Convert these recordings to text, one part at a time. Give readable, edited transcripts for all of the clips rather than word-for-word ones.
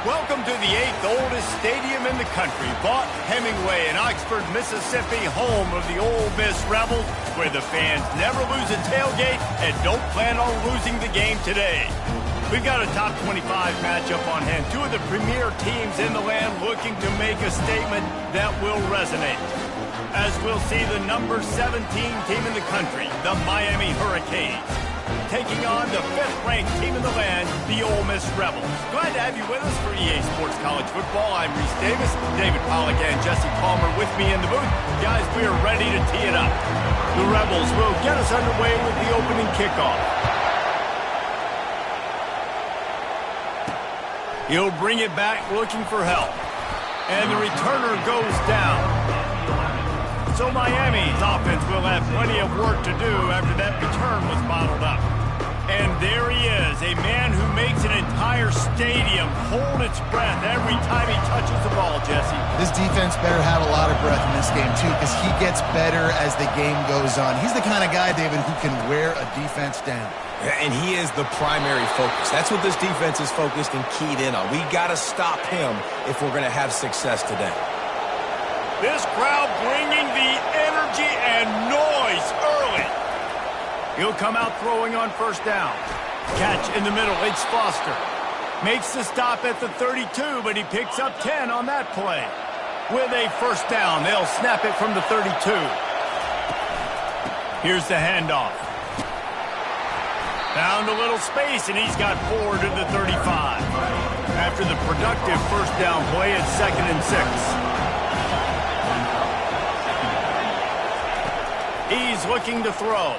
Welcome to the 8th oldest stadium in the country, Vaught Hemingway in Oxford, Mississippi, home of the Ole Miss Rebels, where the fans never lose a tailgate and don't plan on losing the game today. We've got a top 25 matchup on hand, two of the premier teams in the land looking to make a statement that will resonate. As we'll see the number 17 team in the country, the Miami Hurricanes, taking on the 5th-ranked team in the land, the Ole Miss Rebels. Glad to have you with us for EA Sports College Football. I'm Reese Davis, David Pollack and Jesse Palmer with me in the booth. Guys, we are ready to tee it up. The Rebels will get us underway with the opening kickoff. He'll bring it back looking for help. And the returner goes down. So Miami's offense will have plenty of work to do after that return was bottled up. And there he is, a man who makes an entire stadium hold its breath every time he touches the ball, Jesse. This defense better have a lot of breath in this game, too, because he gets better as the game goes on. He's the kind of guy, David, who can wear a defense down. And he is the primary focus. That's what this defense is focused and keyed in on. We got to stop him if we're going to have success today. This crowd bringing the energy and noise early. He'll come out throwing on first down. Catch in the middle, it's Foster. Makes the stop at the 32, but he picks up 10 on that play. With a first down, they'll snap it from the 32. Here's the handoff. Found a little space, and he's got 4 to the 35. After the productive first down play, it's 2nd and 6. He's looking to throw.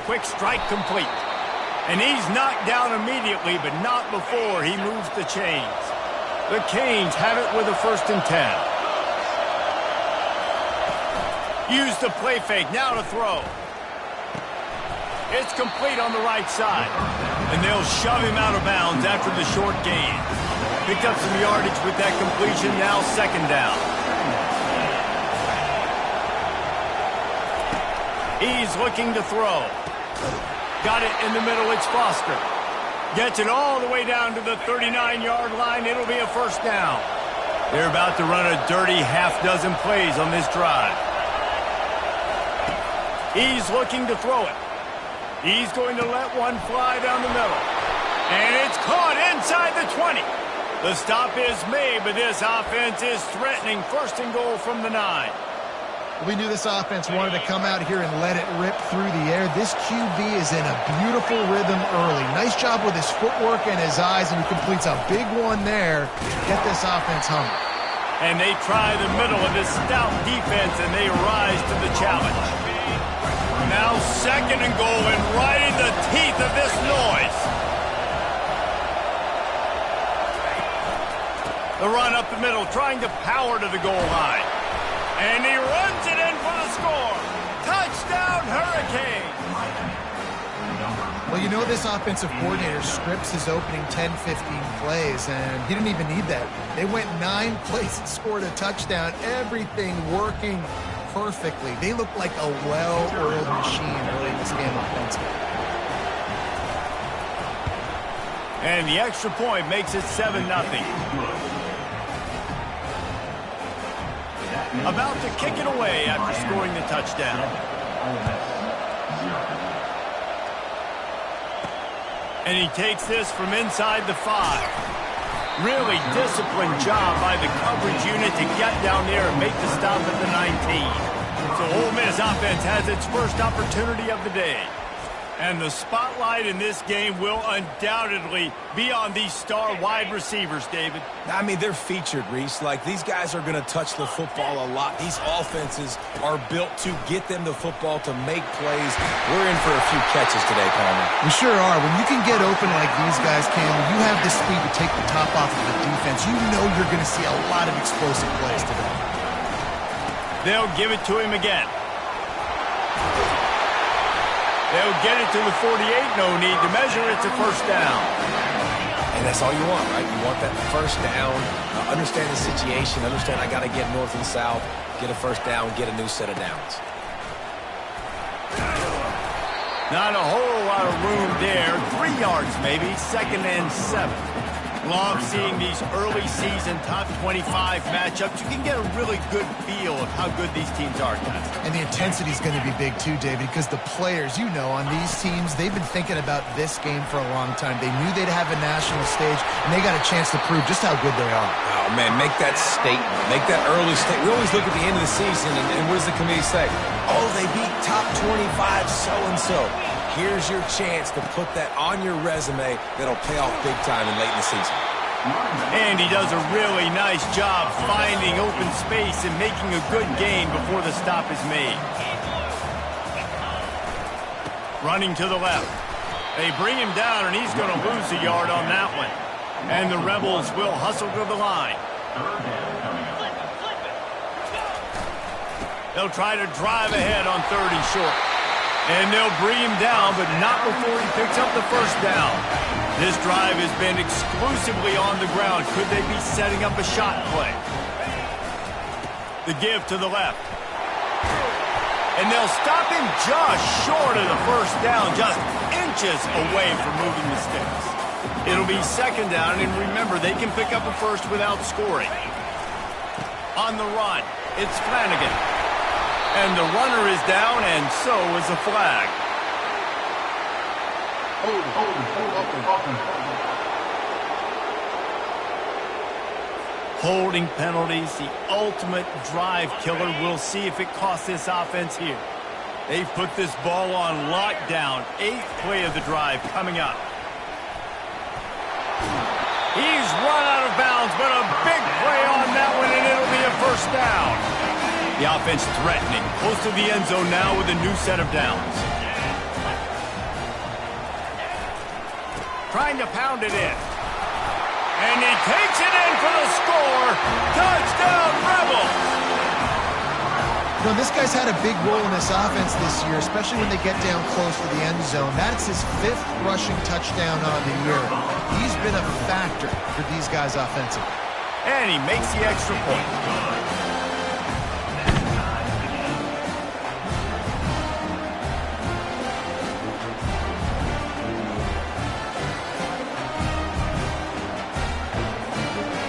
Quick strike complete. And he's knocked down immediately, but not before he moves the chains. The Canes have it with a 1st and 10. Use the play fake, now to throw. It's complete on the right side. And they'll shove him out of bounds after the short gain. Picked up some yardage with that completion, now 2nd down. He's looking to throw. Got it in the middle, it's Foster. Gets it all the way down to the 39-yard line. It'll be a first down. They're about to run a dirty half-dozen plays on this drive. He's looking to throw it. He's going to let one fly down the middle. And it's caught inside the 20. The stop is made, but this offense is threatening 1st and goal from the 9. We knew this offense wanted to come out here and let it rip through the air. This QB is in a beautiful rhythm early. Nice job with his footwork and his eyes, and he completes a big one there. Get this offense humming. And they try the middle of this stout defense, and they rise to the challenge. Now 2nd and goal, and right in the teeth of this noise. The run up the middle, trying to power to the goal line. And he runs it in for the score. Touchdown, Hurricane. Well, you know this offensive coordinator scripts his opening 10, 15 plays, and he didn't even need that. They went 9 plays and scored a touchdown. Everything working perfectly. They look like a well-oiled machine early in this game offensively. And the extra point makes it 7-0. About to kick it away after scoring the touchdown. And he takes this from inside the 5. Really disciplined job by the coverage unit to get down there and make the stop at the 19. So Ole Miss offense has its first opportunity of the day. And the spotlight in this game will undoubtedly be on these star wide receivers, David. I mean, they're featured, Reese. Like, these guys are going to touch the football a lot. These offenses are built to get them the football, to make plays. We're in for a few catches today, Palmer. We sure are. When you can get open like these guys can, when you have the speed to take the top off of the defense, you know you're going to see a lot of explosive plays today. They'll give it to him again. They'll get it to the 48, no need to measure. It's a first down. And that's all you want, right? You want that first down, understand the situation, understand I got to get north and south, get a first down, get a new set of downs. Not a whole lot of room there. 3 yards maybe, 2nd and 7. Love seeing these early season top 25 matchups. You can get a really good feel of how good these teams are, guys. And the intensity is going to be big too, David, because the players, you know, on these teams, they've been thinking about this game for a long time. They knew they'd have a national stage, and they got a chance to prove just how good they are. Oh, man, make that statement. Make that early statement. We always look at the end of the season, and what does the committee say? Oh, they beat top 25 so-and-so. Here's your chance to put that on your resume that'll pay off big time in late in the season. And he does a really nice job finding open space and making a good gain before the stop is made. Running to the left. They bring him down, and he's going to lose a yard on that one. And the Rebels will hustle to the line. They'll try to drive ahead on 3rd and short. And they'll bring him down, but not before he picks up the first down. This drive has been exclusively on the ground. Could they be setting up a shot play? The give to the left. And they'll stop him just short of the first down, just inches away from moving the sticks. It'll be 2nd down, and remember, they can pick up a first without scoring. On the run, it's Flanagan. And the runner is down, and so is a flag. Holding penalties, the ultimate drive killer. We'll see if it costs this offense here. They've put this ball on lockdown. 8th play of the drive coming up. He's run out of bounds, but a big play on that one, and it'll be a first down. The offense threatening, close to the end zone now with a new set of downs. Trying to pound it in. And he takes it in for the score. Touchdown, Rebels! You know, this guy's had a big role in this offense this year, especially when they get down close to the end zone. That's his 5th rushing touchdown on the year. He's been a factor for these guys offensively. And he makes the extra point.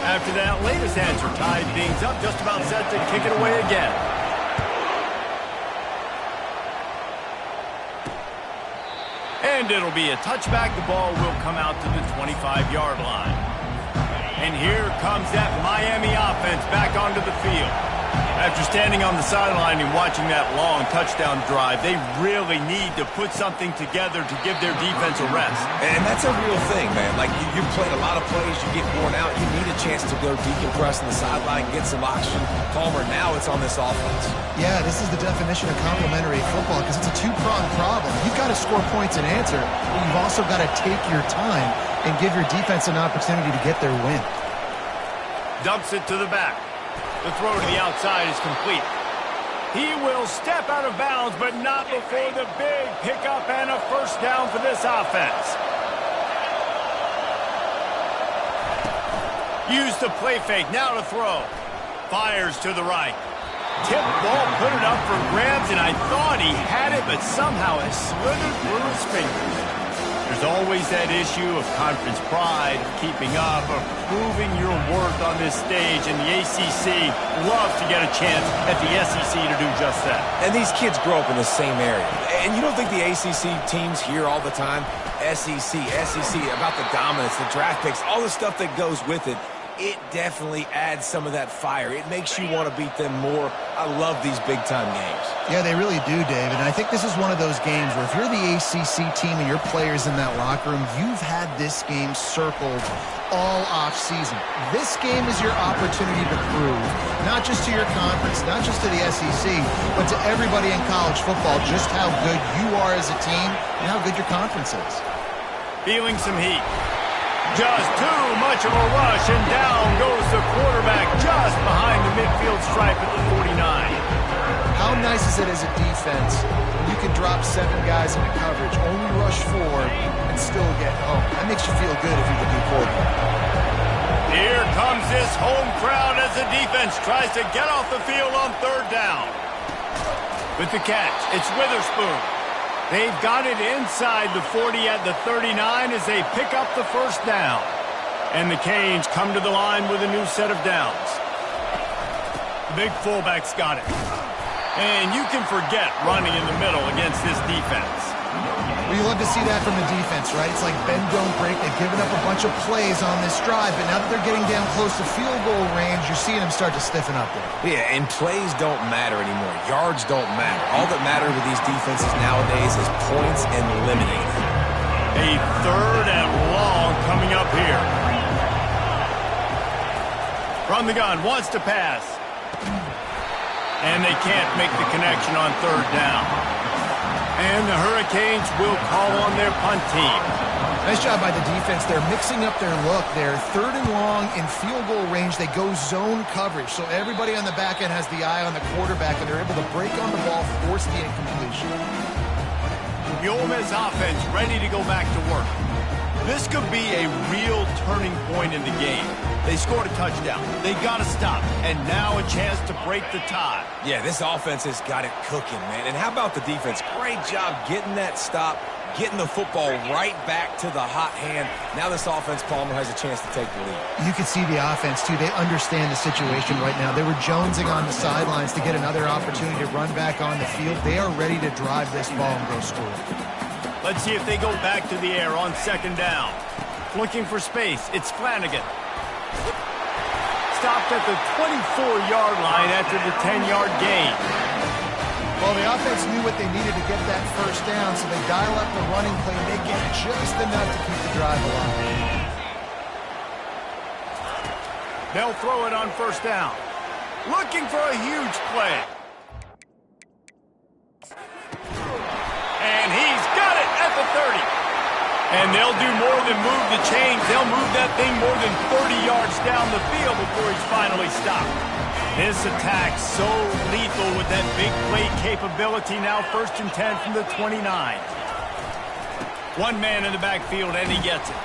After that latest answer, tied things up, just about set to kick it away again. And it'll be a touchback. The ball will come out to the 25-yard line. And here comes that Miami offense back onto the field. After standing on the sideline and watching that long touchdown drive, they really need to put something together to give their defense a rest. And that's a real thing, man. Like, you've played a lot of plays, you get worn out, you need a chance to go decompress on the sideline, get some oxygen. Palmer, now it's on this offense. Yeah, this is the definition of complementary football because it's a two-pronged problem. You've got to score points and answer, but you've also got to take your time and give your defense an opportunity to get their win. Dumps it to the back. The throw to the outside is complete. He will step out of bounds, but not before the big pickup and a first down for this offense. Use the play fake, now to throw. Fires to the right. Tip ball, put it up for grabs, and I thought he had it, but somehow it slithered through his fingers. There's always that issue of conference pride, of keeping up, of proving your worth on this stage, and the ACC loves to get a chance at the SEC to do just that. And these kids grow up in the same area. And you don't think the ACC teams hear all the time, SEC, about the dominance, the draft picks, all the stuff that goes with it. It definitely adds some of that fire. It makes you want to beat them more. I love these big-time games. Yeah, they really do, David. And I think this is one of those games where if you're the ACC team and your players in that locker room, you've had this game circled all off-season. This game is your opportunity to prove, not just to your conference, not just to the SEC, but to everybody in college football, just how good you are as a team and how good your conference is. Feeling some heat. Just too much of a rush, and down goes the quarterback just behind the midfield stripe at the 49. How nice is it as a defense when you can drop 7 guys into coverage, only rush 4, and still get home? That makes you feel good if you're the D coordinator. Here comes this home crowd as the defense tries to get off the field on 3rd down. With the catch, it's Witherspoon. They've got it inside the 40 at the 39 as they pick up the first down. And the Canes come to the line with a new set of downs. The big fullback's got it. And you can forget running in the middle against this defense. Well, you love to see that from the defense, right? It's like bend, don't break. They've given up a bunch of plays on this drive, but now that they're getting down close to field goal range, you're seeing them start to stiffen up there. Yeah, and plays don't matter anymore. Yards don't matter. All that matter with these defenses nowadays is points and eliminating. A 3rd and long coming up here. From the gun, wants to pass. And they can't make the connection on 3rd down. And the Hurricanes will call on their punt team. Nice job by the defense. They're mixing up their look. They're 3rd and long in field goal range. They go zone coverage. So everybody on the back end has the eye on the quarterback, and they're able to break on the ball, force the incompletion. The Ole Miss offense ready to go back to work. This could be a real turning point in the game. They scored a touchdown. They got to stop. And now a chance to break the tie. Yeah, this offense has got it cooking, man. And how about the defense? Great job getting that stop, getting the football right back to the hot hand. Now this offense, Palmer, has a chance to take the lead. You can see the offense, too. They understand the situation right now. They were jonesing on the sidelines to get another opportunity to run back on the field. They are ready to drive this ball and go score. Let's see if they go back to the air on 2nd down. Looking for space. It's Flanagan. Stopped at the 24-yard line after the 10-yard gain. Well, the offense knew what they needed to get that 1st down, so they dial up the running play, make it just enough to keep the drive alive. They'll throw it on 1st down. Looking for a huge play. And he's got it at the 30. And they'll do more than move the chains. They'll move that thing more than 30 yards down the field before he's finally stopped. This attack so lethal with that big play capability. Now 1st and 10 from the 29. One man in the backfield, and he gets it.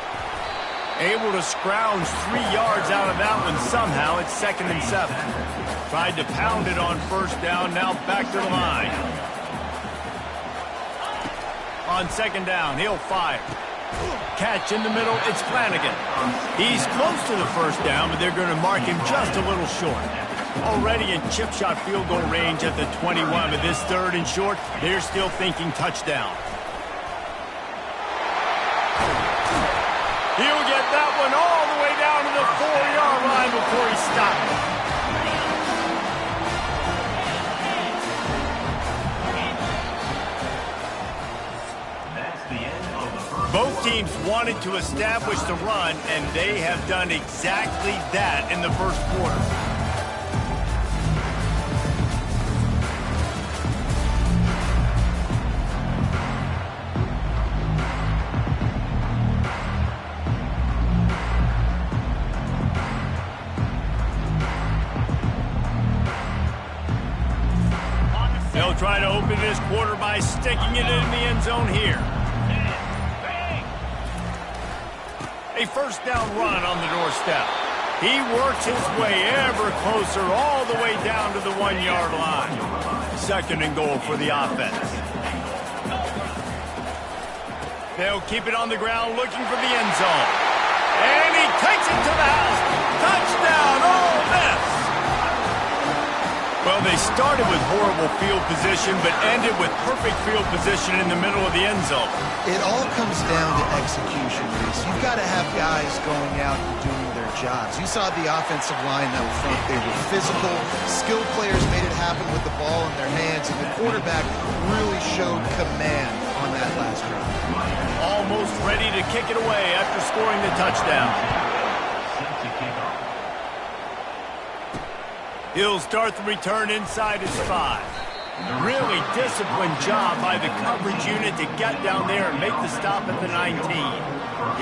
Able to scrounge 3 yards out of that one somehow. It's 2nd and 7. Tried to pound it on 1st down. Now back to the line. On 2nd down, he'll fire. Catch in the middle, it's Flanagan. He's close to the 1st down, but they're going to mark him just a little short. Already in chip shot field goal range at the 21, but this 3rd and short, they're still thinking touchdown. He'll get that one all the way down to the 4-yard line before he stops. Both teams wanted to establish the run, and they have done exactly that in the 1st quarter. They'll try to open this quarter by sticking it in the end zone here. A 1st down run on the doorstep. He works his way ever closer all the way down to the 1-yard line. 2nd and goal for the offense. They'll keep it on the ground looking for the end zone. And he takes it to the house. Touchdown, Ole Miss. Well, they started with horrible field position, but ended with perfect field position in the middle of the end zone. It all comes down to execution, Reese. You've got to have guys going out and doing their jobs. You saw the offensive line up front. They were physical. Skilled players made it happen with the ball in their hands, and the quarterback really showed command on that last drive. Almost ready to kick it away after scoring the touchdown. He'll start the return inside his 5. Really disciplined job by the coverage unit to get down there and make the stop at the 19.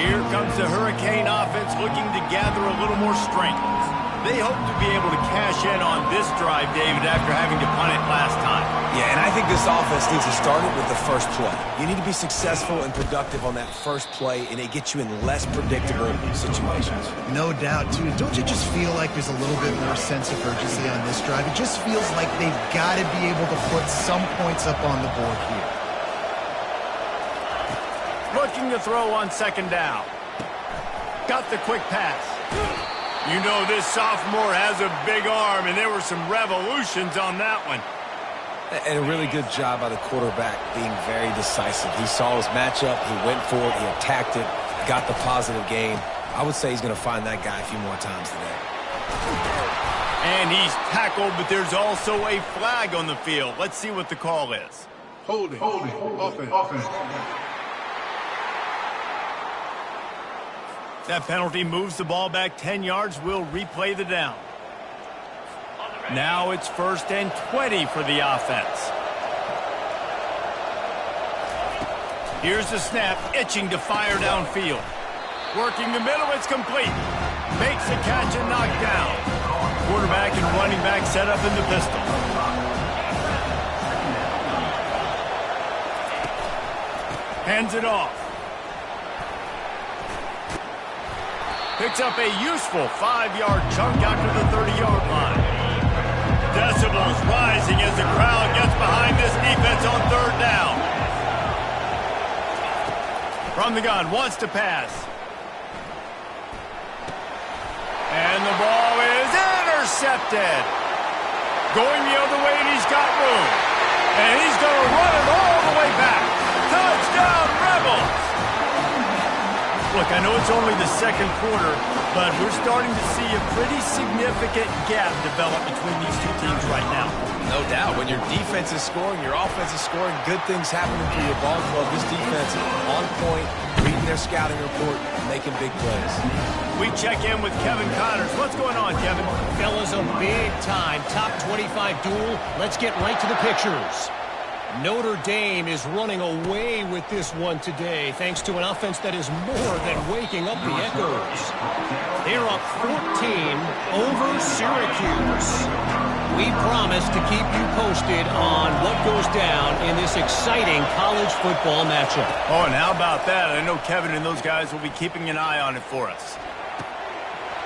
Here comes the Hurricane offense looking to gather a little more strength. They hope to be able to cash in on this drive, David, after having to punt it last time. Yeah, and I think this offense needs to start it with the 1st play. You need to be successful and productive on that 1st play, and it gets you in less predictable situations. No doubt, too. Don't you just feel like there's a little bit more sense of urgency on this drive? It just feels like they've got to be able to put some points up on the board here. Looking to throw on 2nd down. got the quick pass. You know this sophomore has a big arm, and there were some revolutions on that one. And a really good job by the quarterback being very decisive. He saw his matchup, he went for it, he attacked it, got the positive gain. I would say he's going to find that guy a few more times today. And he's tackled, but there's also a flag on the field. Let's see what the call is. Holding, offense. That penalty moves the ball back 10 yards. We'll replay the down. Now it's 1st and 20 for the offense. Here's the snap, itching to fire downfield. Working the middle, it's complete. Makes the catch and knocked down. Quarterback and running back set up in the pistol. Hands it off. Picks up a useful 5-yard chunk out to the 30-yard line. Decibels rising as the crowd gets behind this defense on 3rd down. From the gun, wants to pass. And the ball is intercepted. Going the other way, and he's got room. And he's going to run it all the way back. Touchdown, Rebels! Look, I know it's only the 2nd quarter, but we're starting to see a pretty significant gap develop between these two teams right now. No doubt. When your defense is scoring, your offense is scoring, good things happening through your ball club. This defense on point, reading their scouting report, making big plays. We check in with Kevin Connors. What's going on, Kevin? Fellas, a big-time top 25 duel. Let's get right to the pictures. Notre Dame is running away with this one today, thanks to an offense that is more than waking up the echoes. They're up 14 over Syracuse. We promise to keep you posted on what goes down in this exciting college football matchup. Oh, and how about that? I know Kevin and those guys will be keeping an eye on it for us.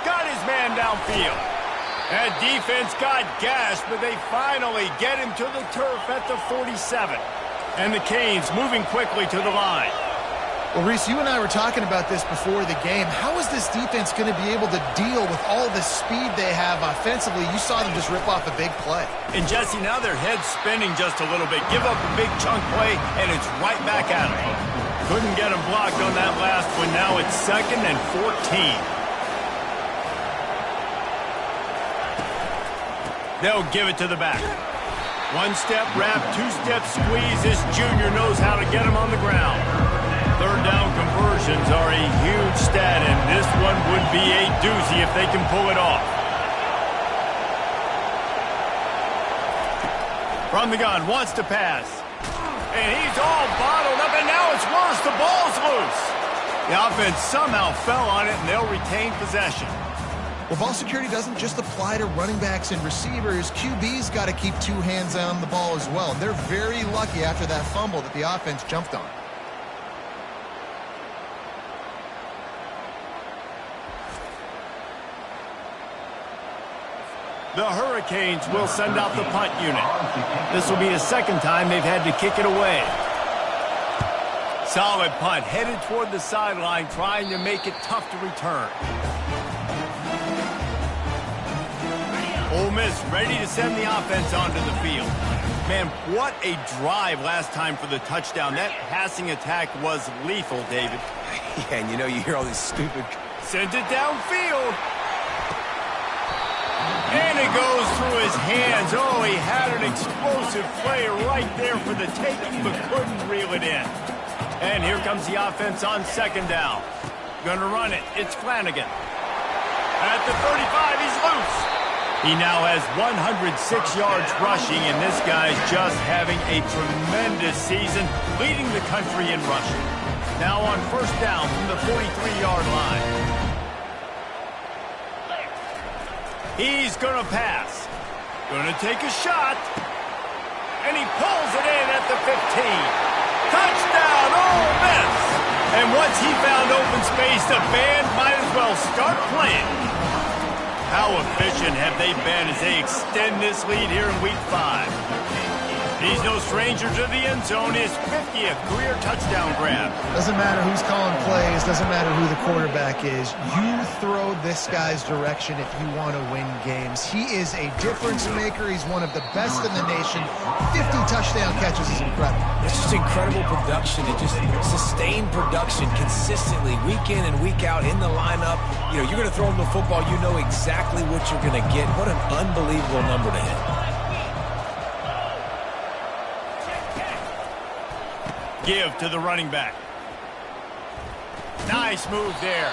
Got his man downfield. That defense got gashed, but they finally get him to the turf at the 47. And the Canes moving quickly to the line. Well, Reese, you and I were talking about this before the game. How is this defense going to be able to deal with all the speed they have offensively? You saw them just rip off a big play. And, Jesse, now their head's spinning just a little bit. Give up a big chunk play, and it's right back at them. Couldn't get him blocked on that last one. Now it's 2nd and 14. They'll give it to the back. 1-step wrap, 2-step squeeze. This junior knows how to get him on the ground. 3rd down conversions are a huge stat, and this one would be a doozy if they can pull it off. From the gun, wants to pass. And he's all bottled up, and now it's worse. The ball's loose. The offense somehow fell on it, and they'll retain possession. Well, ball security doesn't just apply to running backs and receivers. QB's got to keep 2 hands on the ball as well. And they're very lucky after that fumble that the offense jumped on. The Hurricanes will send out the punt unit. This will be the 2nd time they've had to kick it away. Solid punt, headed toward the sideline, trying to make it tough to return. Ole Miss ready to send the offense onto the field. Man, what a drive last time for the touchdown. That passing attack was lethal, David. Yeah, and you know, you hear all these stupid... Sent it downfield. And it goes through his hands. Oh, he had an explosive play right there for the taking, but couldn't reel it in. And here comes the offense on 2nd down. Gonna run it. It's Flanagan. At the 35, he's loose. He now has 106 yards rushing, and this guy's just having a tremendous season, leading the country in rushing. Now on 1st down from the 43-yard line. He's going to pass. Going to take a shot. And he pulls it in at the 15. Touchdown, Ole Miss! And once he found open space, the band might as well start playing. How efficient have they been as they extend this lead here in Week 5? He's no stranger to the end zone. His 50th career touchdown grab. Doesn't matter who's calling plays. Doesn't matter who the quarterback is. You throw this guy's direction if you want to win games. He is a difference maker. He's one of the best in the nation. 50 touchdown catches is incredible. It's just incredible production and just sustained production consistently week in and week out in the lineup. You know, you're going to throw him the football. You know exactly what you're going to get. What an unbelievable number to hit. Give to the running back. Nice move there.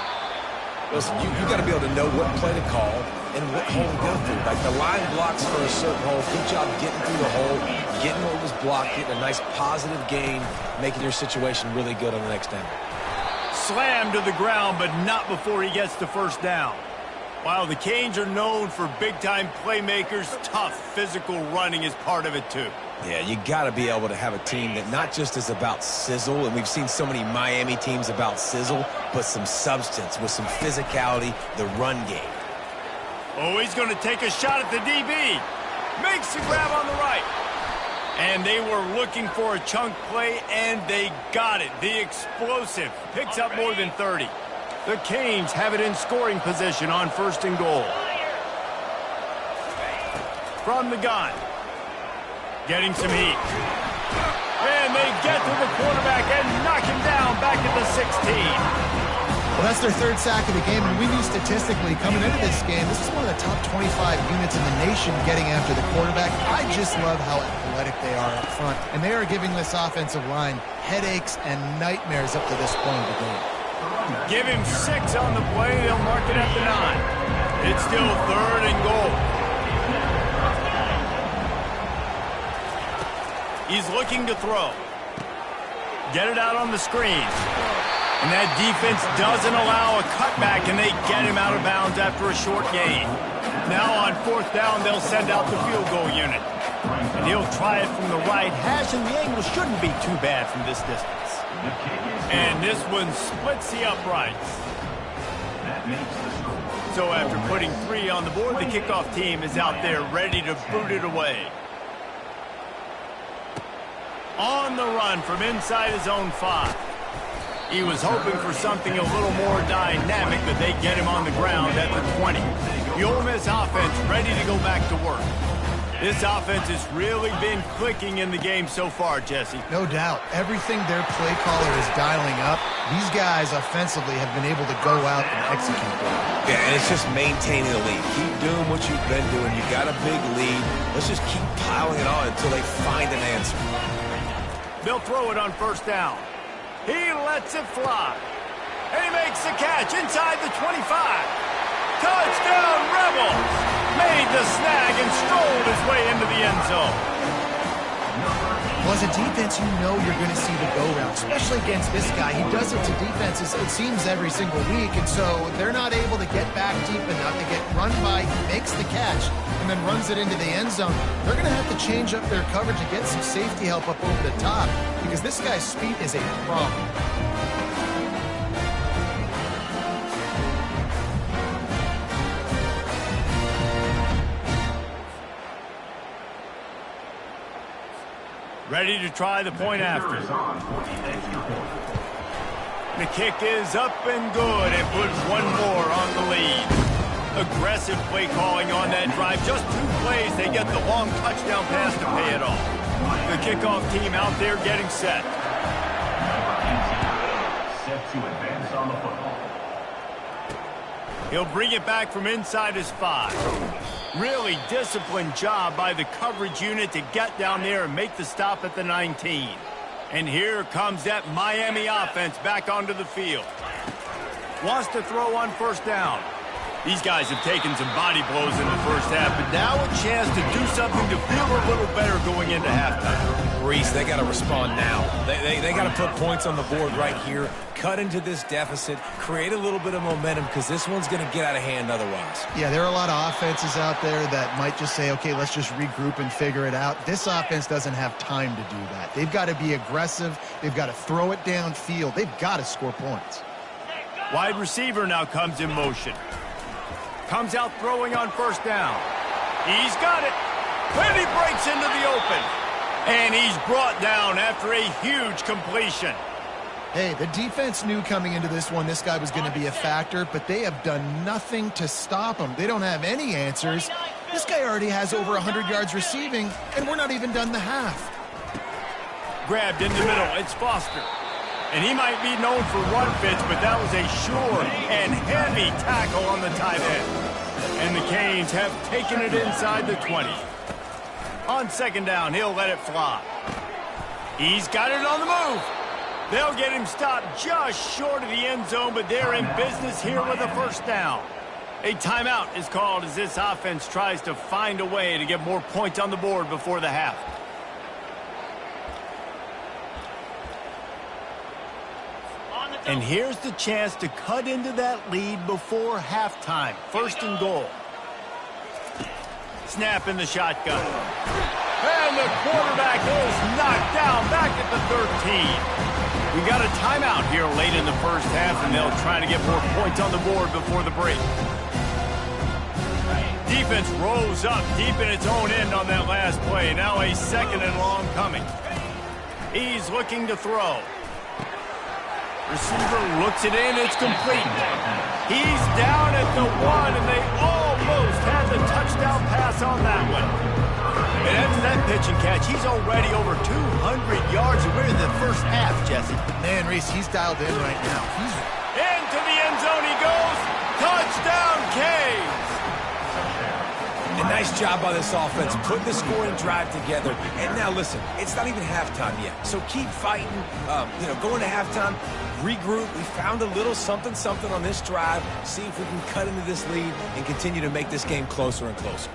Listen, you got to be able to know what play to call and what hole to go through. Like the line blocks for a certain hole. Good job getting through the hole, getting what was blocked, getting a nice positive gain, making your situation really good on the next down. Slammed to the ground, but not before he gets the first down. While the Canes are known for big-time playmakers, tough physical running is part of it too. Yeah, you got to be able to have a team that not just is about sizzle, and we've seen so many Miami teams about sizzle, but some substance with some physicality, the run game. Oh, he's going to take a shot at the DB. Makes the grab on the right. And they were looking for a chunk play, and they got it. The explosive picks up more than 30. The Canes have it in scoring position on 1st and goal. From the gun. Getting some heat. And they get to the quarterback and knock him down back at the 16. Well, that's their 3rd sack of the game, and we knew statistically coming into this game, this is one of the top 25 units in the nation getting after the quarterback. I just love how athletic they are up front, and they are giving this offensive line headaches and nightmares up to this point of the game. Give him 6 on the play. They'll mark it at the 9. It's still 3rd and goal. He's looking to throw. Get it out on the screen. And that defense doesn't allow a cutback, and they get him out of bounds after a short gain. Now on 4th down, they'll send out the field goal unit. And he'll try it from the right hash, and the angle shouldn't be too bad from this distance. And this one splits the uprights. So after putting 3 on the board, the kickoff team is out there ready to boot it away. On the run from inside his own 5. He was hoping for something a little more dynamic, but they get him on the ground at the 20. The Ole Miss offense ready to go back to work. This offense has really been clicking in the game so far, Jesse. No doubt. Everything their play caller is dialing up, these guys offensively have been able to go out and execute that. Yeah, and it's just maintaining the lead. Keep doing what you've been doing. You got a big lead. Let's just keep piling it on until they find an answer. They'll throw it on 1st down. He lets it fly. And he makes the catch inside the 25. Touchdown, Rebels! Made the snag and strolled his way into the end zone. Well, as a defense, you know you're going to see the go-route, especially against this guy. He does it to defenses, it seems, every single week, and so they're not able to get back deep enough to get run by. He makes the catch and then runs it into the end zone. They're going to have to change up their coverage and get some safety help up over the top because this guy's speed is a problem. Ready to try the point after. The kick is up and good and puts 1 more on the lead. Aggressive play calling on that drive. Just 2 plays, they get the long touchdown pass to pay it off. The kickoff team out there getting set. Set to advance on the football. He'll bring it back from inside his 5. Really disciplined job by the coverage unit to get down there and make the stop at the 19. And here comes that Miami offense back onto the field. Wants to throw on 1st down. These guys have taken some body blows in the first half, but now a chance to do something to feel a little better going into halftime. Reese, they got to respond now. They got to put points on the board right here, cut into this deficit, create a little bit of momentum because this one's going to get out of hand otherwise. Yeah, there are a lot of offenses out there that might just say, okay, let's just regroup and figure it out. This offense doesn't have time to do that. They've got to be aggressive. They've got to throw it downfield. They've got to score points. Wide receiver now comes in motion. Comes out throwing on 1st down. He's got it. And he breaks into the open. And he's brought down after a huge completion. Hey, the defense knew coming into this one this guy was going to be a factor, but they have done nothing to stop him. They don't have any answers. This guy already has over 100 yards receiving, and we're not even done the half. Grabbed in the middle. It's Foster. And he might be known for run fits, but that was a sure and heavy tackle on the tight end. And the Canes have taken it inside the 20. On second down, he'll let it fly. He's got it on the move. They'll get him stopped just short of the end zone, but they're in business here with a first down. A timeout is called as this offense tries to find a way to get more points on the board before the half. And here's the chance to cut into that lead before halftime. First and goal. Snap in the shotgun. And the quarterback is knocked down back at the 13. We got a timeout here late in the first half, and they'll try to get more points on the board before the break. Defense rose up deep in its own end on that last play. Now a second and long coming. He's looking to throw. Receiver looks it in. It's complete. He's down at the 1, and they almost had the touchdown pass on that one. And after that pitch and catch, he's already over 200 yards, and we're in the first half, Jesse. Man, Reese, he's dialed in right now. Into the end zone he goes. Touchdown, Canes. A nice job by this offense, putting the scoring drive together. And now, listen, it's not even halftime yet. So keep fighting, going to halftime, regroup. We found a little something on this drive. See if we can cut into this lead and continue to make this game closer and closer.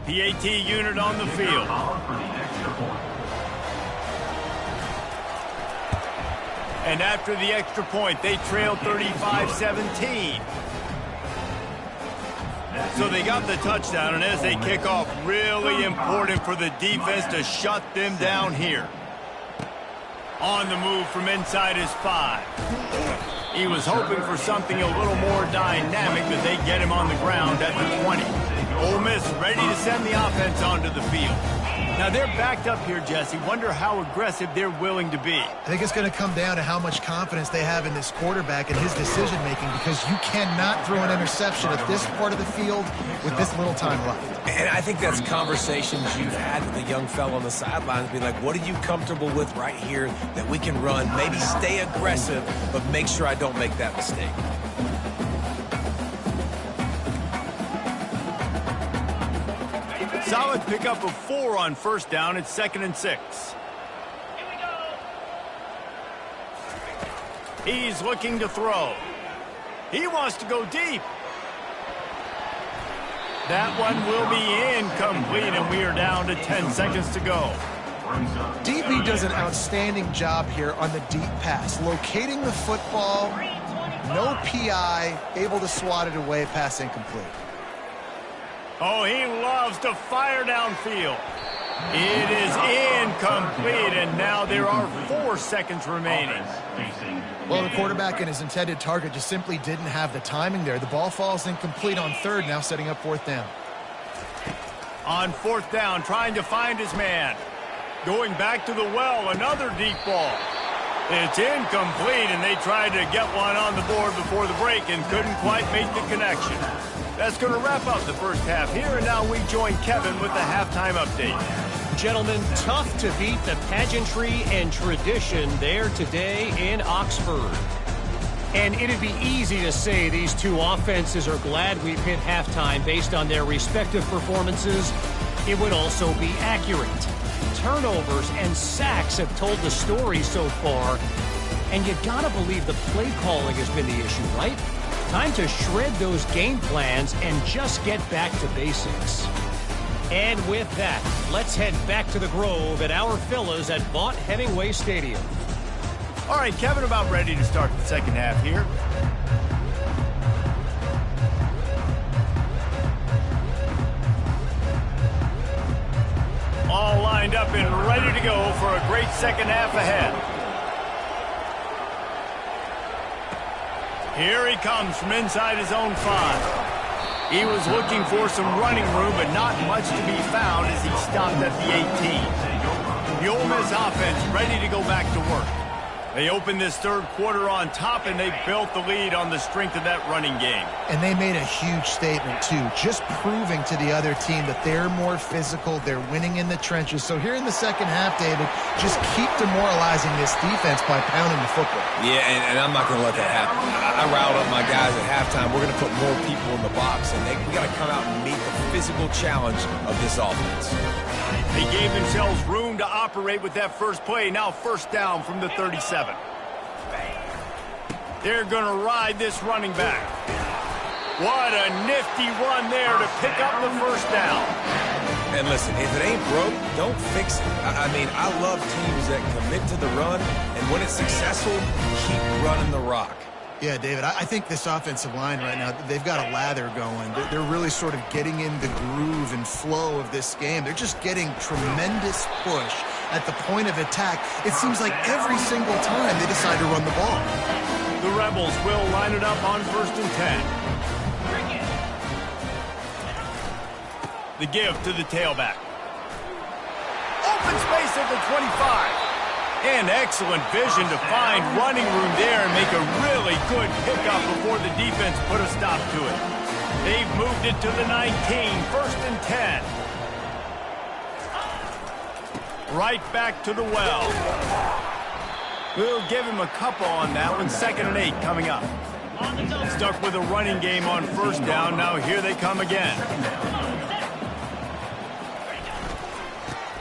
PAT unit on the field. And after the extra point, they trail 35-17. So they got the touchdown, and as they kick off, really important for the defense to shut them down here. On the move from inside his 5. He was hoping for something a little more dynamic, but they get him on the ground at the 20. Ole Miss ready to send the offense onto the field. Now they're backed up here, Jesse. Wonder how aggressive they're willing to be. I think it's going to come down to how much confidence they have in this quarterback and his decision-making, because you cannot throw an interception at this part of the field with this little time left. And I think that's conversations you've had with the young fellow on the sidelines. Be like, what are you comfortable with right here that we can run? Maybe stay aggressive, but make sure I don't make that mistake. Solid pickup of 4 on first down. It's 2nd and 6. He's looking to throw. He wants to go deep. That one will be incomplete, and we are down to 10 seconds to go. DB does an outstanding job here on the deep pass, locating the football, no PI, able to swat it away, pass incomplete. Oh, he loves to fire downfield. It is incomplete, and now there are 4 seconds remaining. Well, the quarterback and his intended target just simply didn't have the timing there. The ball falls incomplete on 3rd, now setting up 4th down. On 4th down, trying to find his man. Going back to the well, another deep ball. It's incomplete, and they tried to get one on the board before the break and couldn't quite make the connection. That's going to wrap up the first half here, and now we join Kevin with the halftime update. Gentlemen, tough to beat the pageantry and tradition there today in Oxford. And it'd be easy to say these two offenses are glad we've hit halftime based on their respective performances. It would also be accurate. Turnovers and sacks have told the story so far. And you gotta believe the play calling has been the issue, right? Time to shred those game plans and just get back to basics. And with that, let's head back to the Grove at our Fellas at Vaught-Hemingway Stadium. All right, Kevin, about ready to start the second half here. All lined up and ready to go for a great second half ahead. Here he comes from inside his own 5. He was looking for some running room, but not much to be found as he stopped at the 18. The Ole Miss offense ready to go back to work. They opened this third quarter on top, and they built the lead on the strength of that running game. And they made a huge statement, too, just proving to the other team that they're more physical, they're winning in the trenches. So here in the second half, David, just keep demoralizing this defense by pounding the football. Yeah, and I'm not going to let that happen. I riled up my guys at halftime. We're going to put more people in the box, and we got to come out and meet the physical challenge of this offense. They gave themselves room to operate with that first play. Now first down from the 37. They're going to ride this running back. What a nifty run there to pick up the first down. And listen, if it ain't broke, don't fix it. I mean, I love teams that commit to the run, and when it's successful, keep running the rock. Yeah, David, I think this offensive line right now, they've got a lather going. They're really sort of getting in the groove and flow of this game. They're just getting tremendous push at the point of attack. It seems like every single time they decide to run the ball. The Rebels will line it up on 1st and 10. The give to the tailback. Open space at the 25. And excellent vision to find running room there and make a really good pickup before the defense put a stop to it. They've moved it to the 19, 1st and 10. Right back to the well. We'll give him a couple on that one. 2nd and 8 coming up. Stuck with a running game on first down. Now here they come again.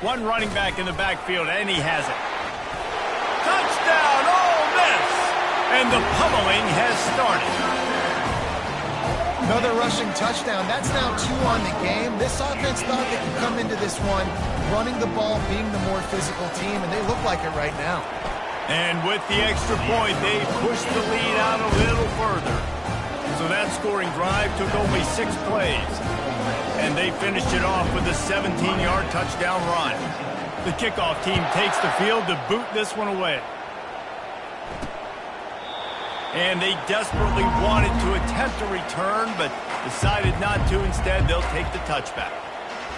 One running back in the backfield, and he has it. Touchdown, Ole Miss! And the pummeling has started. Another rushing touchdown. That's now 2 on the game. This offense thought they could come into this one running the ball, being the more physical team, and they look like it right now. And with the extra point, they pushed the lead out a little further. So that scoring drive took only 6 plays. And they finished it off with a 17-yard touchdown run. The kickoff team takes the field to boot this one away. And they desperately wanted to attempt a return, but decided not to. Instead, they'll take the touchback.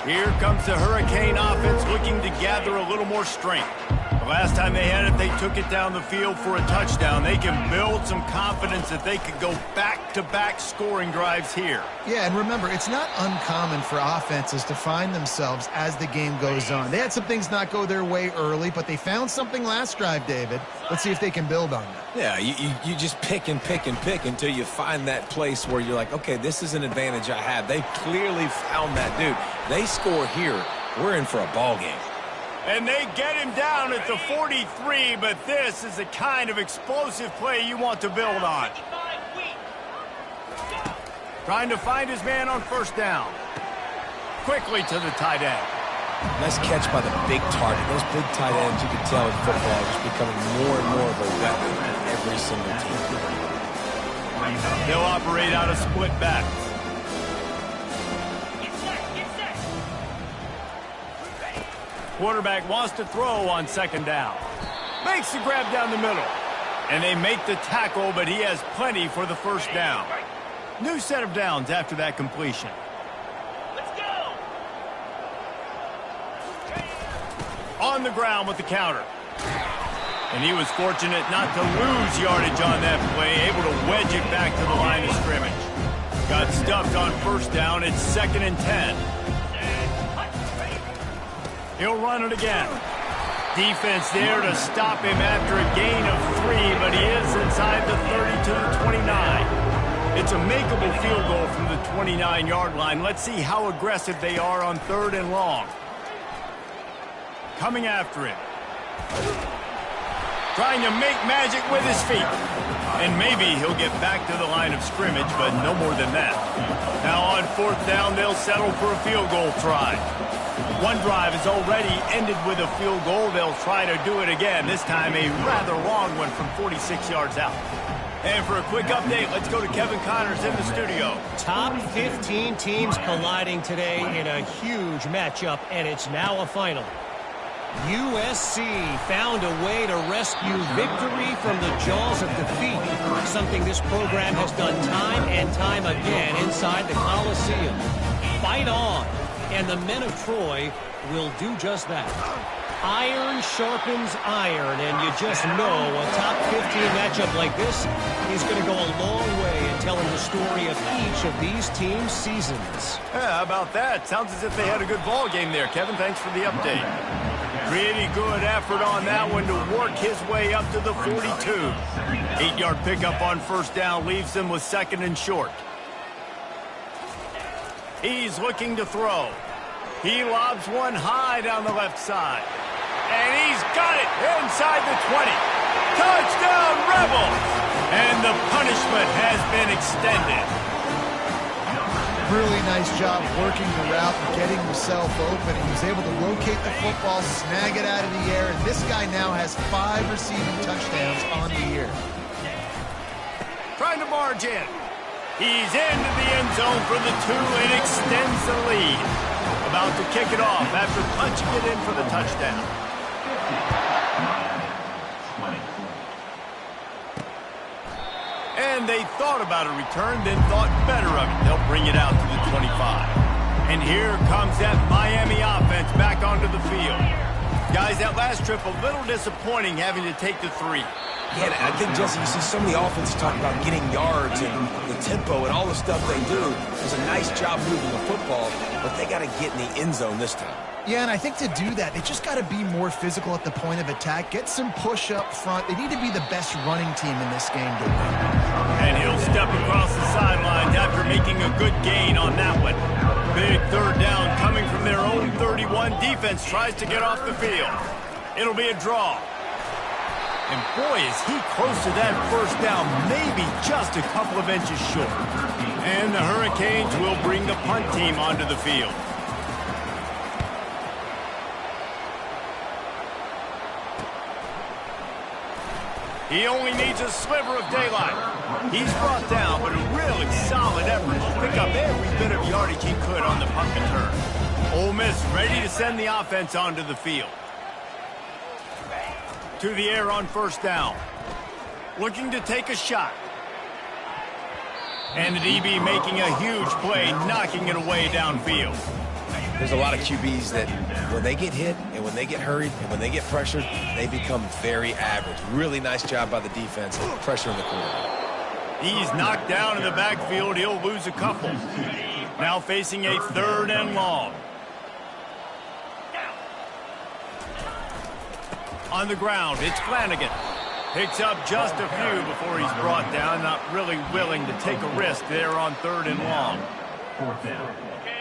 Here comes the Hurricane offense looking to gather a little more strength. The last time they had it, they took it down the field for a touchdown. They can build some confidence that they could go back-to-back scoring drives here. Yeah, and remember, it's not uncommon for offenses to find themselves as the game goes on. They had some things not go their way early, but they found something last drive, David. Let's see if they can build on that. Yeah, you just pick and pick and pick until you find that place where you're like, okay, this is an advantage I have. They clearly found that dude. They score here, we're in for a ball game. And they get him down at the 43, but this is the kind of explosive play you want to build on. Trying to find his man on first down. Quickly to the tight end. Nice catch by the big target. Those big tight ends, you can tell in football, are just becoming more and more of a weapon in every single team. They'll operate out of split backs. Quarterback wants to throw on 2nd down. Makes the grab down the middle. And they make the tackle, but he has plenty for the first down. New set of downs after that completion. Let's go! On the ground with the counter. And he was fortunate not to lose yardage on that play, able to wedge it back to the line of scrimmage. Got stuffed on first down. It's 2nd and 10. He'll run it again. Defense there to stop him after a gain of 3, but he is inside the 30 to the 29. It's a makeable field goal from the 29-yard line. Let's see how aggressive they are on 3rd and long. Coming after him. Trying to make magic with his feet. And maybe he'll get back to the line of scrimmage, but no more than that. Now on 4th down, they'll settle for a field goal try. One drive has already ended with a field goal. They'll try to do it again, this time a rather long one from 46 yards out. And for a quick update, let's go to Kevin Connors in the studio. Top 15 teams colliding today in a huge matchup, and it's now a final. USC found a way to rescue victory from the jaws of defeat, something this program has done time and time again inside the Coliseum. Fight on, and the men of Troy will do just that. Iron sharpens iron, and you just know a top 15 matchup like this is going to go a long way in telling the story of each of these teams' seasons. Yeah, how about that? Sounds as if they had a good ball game there, Kevin. Thanks for the update. Pretty good effort on that one to work his way up to the 42. 8-yard pickup on first down leaves them with second and short. He's looking to throw. He lobs one high down the left side. And he's got it inside the 20. Touchdown, Rebels! And the punishment has been extended. Really nice job working the route and getting himself open. He was able to locate the football, snag it out of the air, and this guy now has 5 receiving touchdowns on the year. Trying to barge in. He's into the end zone for the 2 and extends the lead. About to kick it off after punching it in for the touchdown. And they thought about a return, then thought better of it. They'll bring it out to the 25. And here comes that Miami offense back onto the field. Guys, that last trip a little disappointing having to take the 3. Yeah, and I think, Jesse, you see so many offenses talk about getting yards and the tempo and all the stuff they do. It was a nice job moving the football, but they got to get in the end zone this time. Yeah, and I think to do that, they just got to be more physical at the point of attack, get some push up front. They need to be the best running team in this game to win. And he'll step across the sidelines after making a good gain on that one. Big third down coming from their own 31. Defense tries to get off the field. It'll be a draw. And boy, is he close to that first down, maybe just a couple of inches short. And the Hurricanes will bring the punt team onto the field. He only needs a sliver of daylight. He's brought down, but a really solid effort to pick up every bit of yardage he could on the punt return. Ole Miss ready to send the offense onto the field. To the air on first down. Looking to take a shot. And the DB making a huge play, knocking it away downfield. There's a lot of QBs that when they get hit and when they get hurried and when they get pressured, they become very average. Really nice job by the defense, pressuring the quarterback. He's knocked down in the backfield. He'll lose a couple. Now facing a 3rd and long. On the ground, it's Flanagan. Picks up just a few before he's brought down. Not really willing to take a risk there on 3rd and long. 4th down.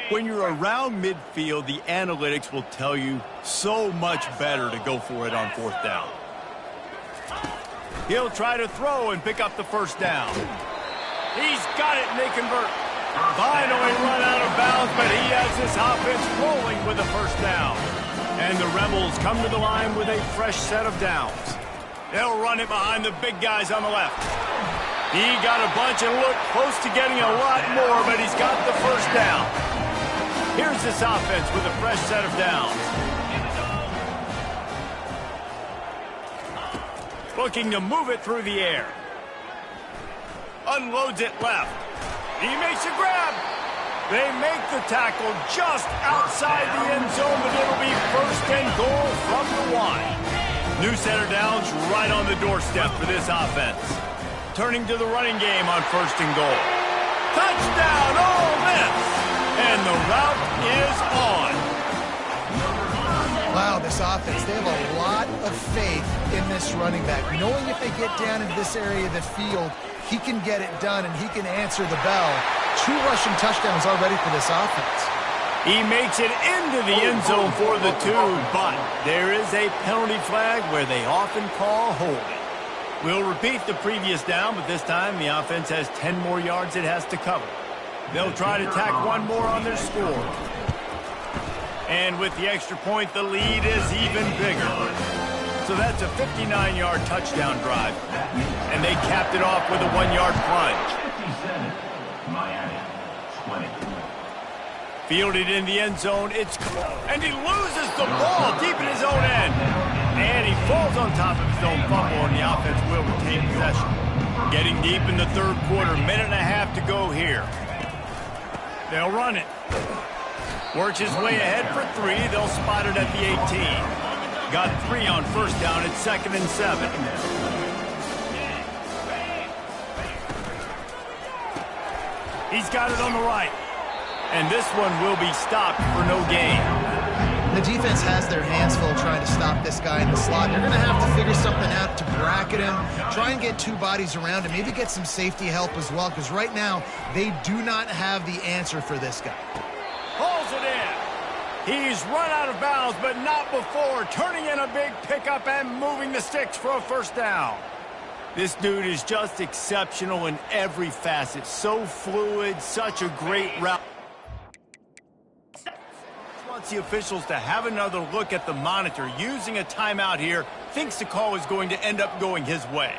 When you're around midfield, the analytics will tell you so much better to go for it on 4th down. He'll try to throw and pick up the first down. He's got it, and they convert. Finally run out of bounds, but he has this offense rolling with the first down. And the Rebels come to the line with a fresh set of downs. They'll run it behind the big guys on the left. He got a bunch and looked close to getting a lot more, but he's got the first down. Here's this offense with a fresh set of downs. Looking to move it through the air. Unloads it left. He makes a grab. They make the tackle just outside the end zone, but it'll be 1st and goal from the 1. New set of downs right on the doorstep for this offense. Turning to the running game on 1st and goal. Touchdown, Ole Miss! And the route is on. Wow, this offense, they have a lot of faith in this running back. Knowing if they get down into this area of the field, he can get it done and he can answer the bell. 2 rushing touchdowns already for this offense. He makes it into the end zone for the 2, but there is a penalty flag where they often call holding. We'll repeat the previous down, but this time the offense has 10 more yards it has to cover. They'll try to tack 1 more on their score. And with the extra point, the lead is even bigger. So that's a 59-yard touchdown drive. And they capped it off with a 1-yard plunge. 57, Miami, 20. Fielded in the end zone, and he loses the ball deep in his own end. And he falls on top of his own fumble, and the offense will retain possession. Getting deep in the third quarter, minute and a half to go here. They'll run it. Works his way ahead for 3. They'll spot it at the 18. Got 3 on first down at 2nd and 7. He's got it on the right. And this one will be stopped for no gain. The defense has their hands full trying to stop this guy in the slot. They're going to have to figure something out to bracket him, try and get 2 bodies around him, maybe get some safety help as well, because right now they do not have the answer for this guy. Hauls it in. He's run out of bounds, but not before turning in a big pickup and moving the sticks for a first down. This dude is just exceptional in every facet. So fluid, such a great route. Wants the officials to have another look at the monitor. Using a timeout here, thinks the call is going to end up going his way.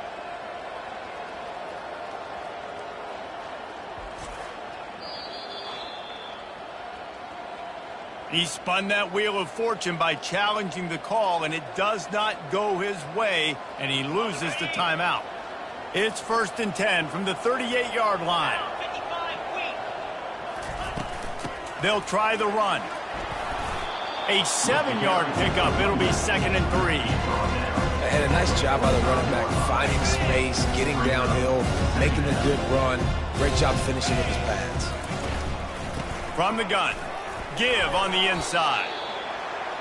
He spun that wheel of fortune by challenging the call, and it does not go his way, and he loses the timeout. It's 1st and 10 from the 38-yard line. They'll try the run. A 7-yard pickup. It'll be 2nd and 3. And a nice job by the running back, finding space, getting downhill, making a good run. Great job finishing with his pads. From the gun. Give on the inside.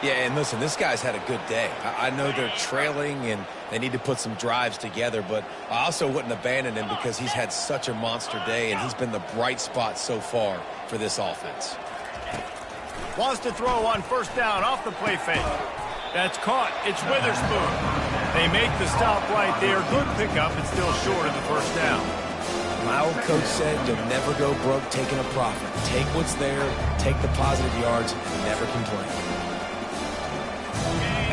Yeah, and listen, this guy's had a good day. I know they're trailing and they need to put some drives together, but I also wouldn't abandon him because he's had such a monster day and he's been the bright spot so far for this offense. Wants to throw on first down off the play fake. That's caught. It's Witherspoon. They make the stop right there. Good pickup. It's still short of the first down. My old coach said you'll never go broke taking a profit. Take what's there, take the positive yards, and never complain.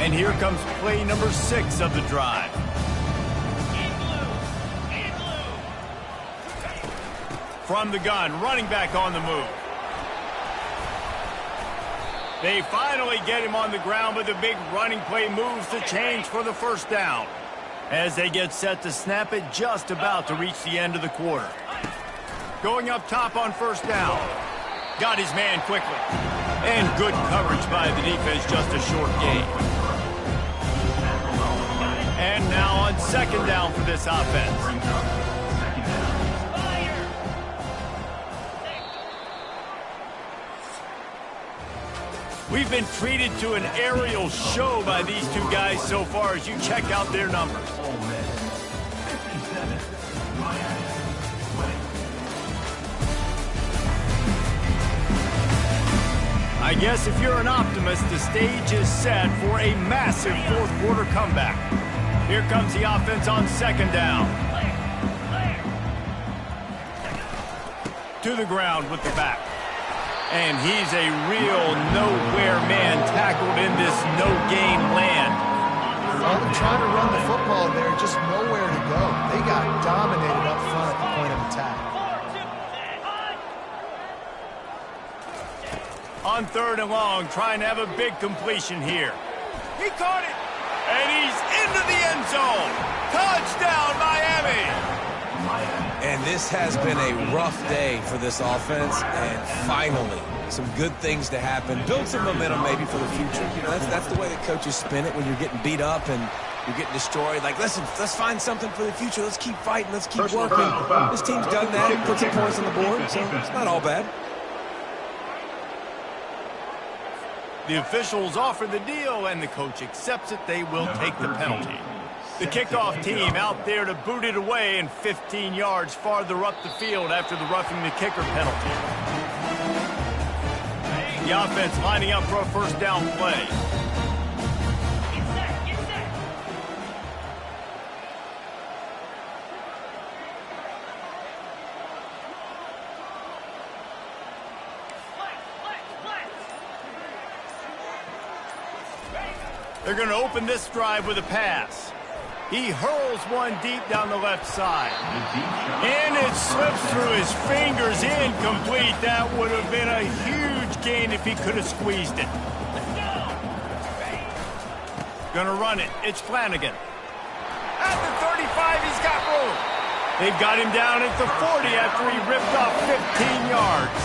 And here comes play number 6 of the drive. From the gun, running back on the move. They finally get him on the ground, but the big running play moves the chains for the first down. As they get set to snap it, just about to reach the end of the quarter. Going up top on first down. Got his man quickly. And good coverage by the defense, just a short gain. And now on 2nd down for this offense. We've been treated to an aerial show by these 2 guys so far as you check out their numbers. I guess if you're an optimist, the stage is set for a massive 4th quarter comeback. Here comes the offense on 2nd down. To the ground with the back. And he's a real nowhere man tackled in this no-gain land. Well, they're trying to run the football there, just nowhere to go. They got dominated up front at the point of attack. On 3rd and long, trying to have a big completion here. He caught it, and he's into the end zone. Touchdown, Miami! And this has been a rough day for this offense, and finally, some good things to happen. Build some momentum maybe for the future. You know, that's the way that coaches spin it when you're getting beat up and you're getting destroyed. Like, listen, let's find something for the future. Let's keep fighting. Let's keep working. This team's done that. Put some points on the board, so it's not all bad. The officials offer the deal, and the coach accepts it. They will take the penalty. The kickoff team out there to boot it away, and 15 yards farther up the field after the roughing the kicker penalty. The offense lining up for a first down play. They're going to open this drive with a pass. He hurls one deep down the left side. And it slips through his fingers, incomplete. That would have been a huge gain if he could have squeezed it. Gonna run it. It's Flanagan. At the 35, he's got room. They've got him down at the 40 after he ripped off 15 yards.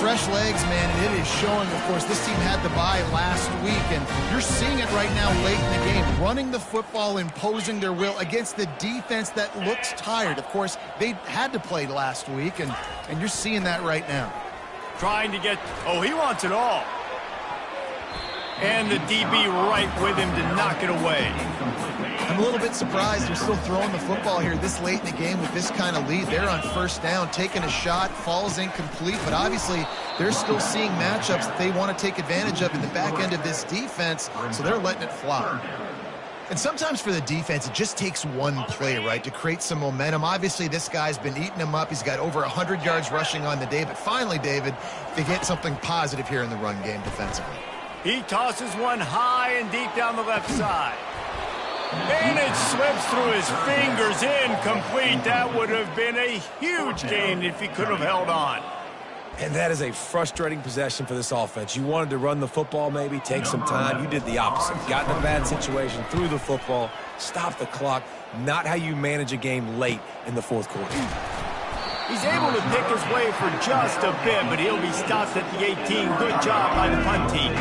Fresh legs, man, and it is showing, of course. This team had the bye last week, and you're seeing it right now late in the game. Running the football, imposing their will against the defense that looks tired. Of course, they had to play last week, and you're seeing that right now. Trying to get, oh, he wants it all. And the DB right with him to knock it away. I'm a little bit surprised they're still throwing the football here this late in the game with this kind of lead. They're on first down, taking a shot, falls incomplete, but obviously they're still seeing matchups that they want to take advantage of in the back end of this defense, so they're letting it fly. And sometimes for the defense, it just takes one play, right, to create some momentum. Obviously, this guy's been eating them up. He's got over 100 yards rushing on the day, but finally, David, they get something positive here in the run game defensively. He tosses one high and deep down the left side. And it slips through his fingers, incomplete. That would have been a huge gain if he could have held on. And that is a frustrating possession for this offense. You wanted to run the football, maybe take some time. You did the opposite. Got in a bad situation, threw the football, stopped the clock. Not how you manage a game late in the fourth quarter. He's able to pick his way for just a bit, but he'll be stopped at the 18. Good job by the punt team.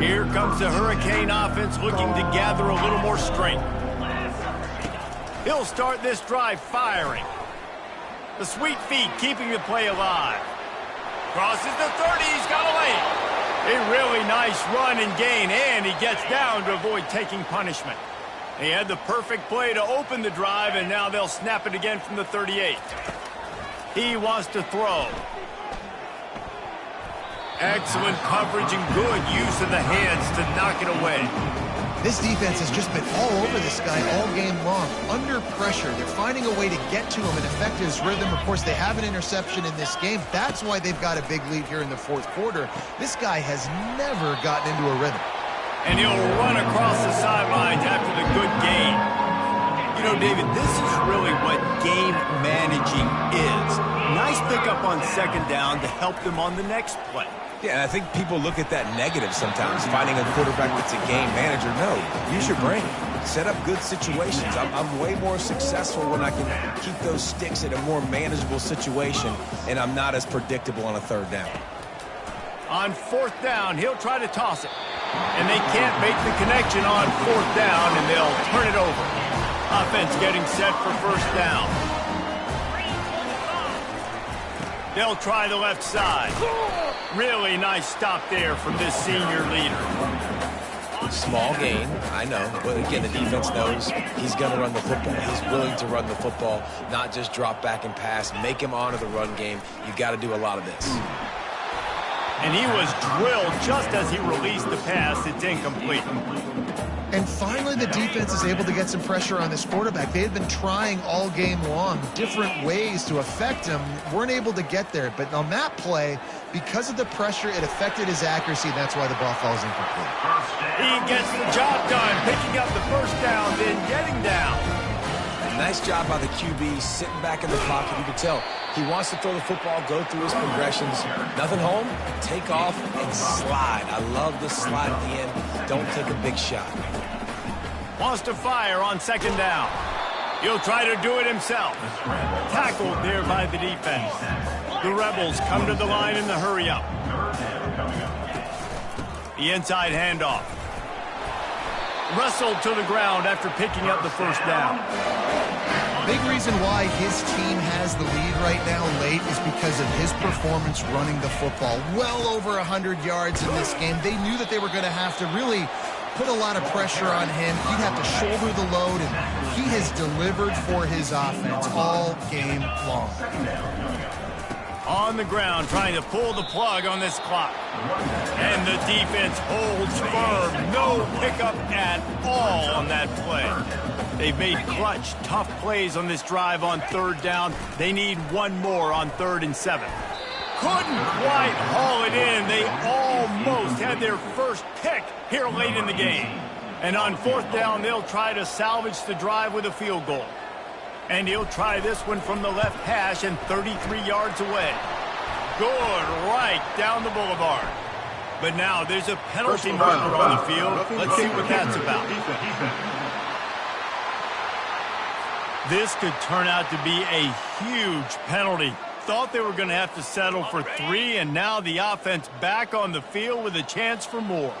Here comes the Hurricane offense looking to gather a little more strength. He'll start this drive firing. The sweet feet keeping the play alive. Crosses the 30, he's got a lane. A really nice run and gain, and he gets down to avoid taking punishment. He had the perfect play to open the drive, and now they'll snap it again from the 38. He wants to throw. Excellent coverage and good use of the hands to knock it away. This defense has just been all over this guy all game long. Under pressure, they're finding a way to get to him and affect his rhythm. Of course, they have an interception in this game. That's why they've got a big lead here in the fourth quarter. This guy has never gotten into a rhythm. And he'll run across the sidelines after the good gain. You know, David, this is really what game managing is. Nice pickup on second down to help them on the next play. Yeah, and I think people look at that negative sometimes, finding a quarterback that's a game manager. No, use your brain. Set up good situations. I'm way more successful when I can keep those sticks in a more manageable situation, and I'm not as predictable on a third down. On fourth down, he'll try to toss it. And they can't make the connection on fourth down, and they'll turn it over. Offense getting set for first down. They'll try the left side. Really nice stop there from this senior leader. Small gain, I know. But again, the defense knows he's going to run the football. He's willing to run the football, not just drop back and pass. Make him honor the run game. You've got to do a lot of this. And he was drilled just as he released the pass. It's incomplete. And finally, the defense is able to get some pressure on this quarterback. They had been trying all game long different ways to affect him. Weren't able to get there. But on that play, because of the pressure, it affected his accuracy. That's why the ball falls incomplete. He gets the job done, picking up the first down, then getting down. Nice job by the QB, sitting back in the pocket. You can tell he wants to throw the football, go through his progressions. Nothing home, take off, and slide. I love the slide at the end. Don't take a big shot. Wants to fire on second down. He'll try to do it himself. Tackled there by the defense. The Rebels come to the line in the hurry-up. The inside handoff. Wrestled to the ground after picking up the first down. Big reason why his team has the lead right now late is because of his performance running the football. Well over 100 yards in this game. They knew that they were going to have to really put a lot of pressure on him. He'd have to shoulder the load, and he has delivered for his offense all game long. On the ground, trying to pull the plug on this clock. And the defense holds firm. No pickup at all on that play. They've made clutch, tough plays on this drive on third down. They need one more on 3rd and 7. Couldn't quite haul it in. They almost had their first pick here late in the game. And on fourth down, they'll try to salvage the drive with a field goal. And he'll try this one from the left hash and 33 yards away. Good, right down the boulevard. But now there's a penalty marker on the field. Let's see what that's about. This could turn out to be a huge penalty. Thought they were going to have to settle for 3, and now the offense back on the field with a chance for more.